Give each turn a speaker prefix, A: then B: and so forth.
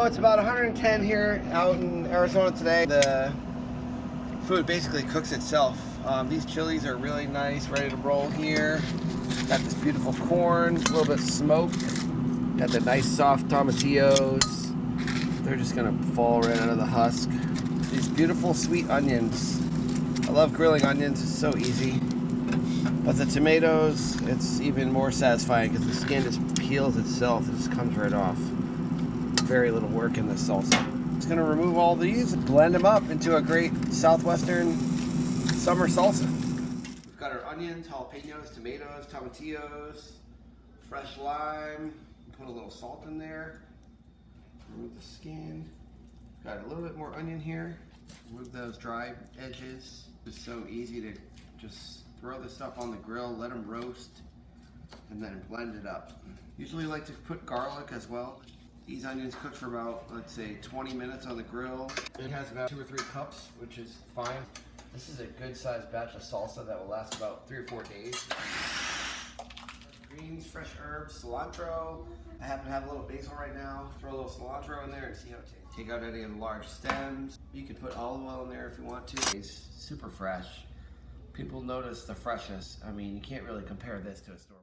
A: it's about 110 here out in Arizona today. The food basically cooks itself. These chilies are really nice, ready to roll here. Got this beautiful corn, a little bit smoked. Got the nice soft tomatillos. They're just gonna fall right out of the husk. These beautiful sweet onions. I love grilling onions, it's so easy. But the tomatoes, it's even more satisfying because the skin just peels itself. It just comes right off. Very little work in this salsa. Just gonna remove all these and blend them up into a great southwestern summer salsa. We've got our onions, jalapeños, tomatoes, tomatillos, fresh lime. Put a little salt in there. Remove the skin. Got a little bit more onion here. Remove those dry edges. It's so easy to just throw this stuff on the grill, let them roast, and then blend it up. Usually I like to put garlic as well. These onions cook for about, let's say, 20 minutes on the grill. It has about 2 or 3 cups, which is fine. This is a good sized batch of salsa that will last about 3 or 4 days. Greens, fresh herbs, cilantro. I happen to have a little basil right now. Throw a little cilantro in there and see how it tastes. Take out any of the large stems. You can put olive oil in there if you want to. It's super fresh. People notice the freshness. I mean, you can't really compare this to a store.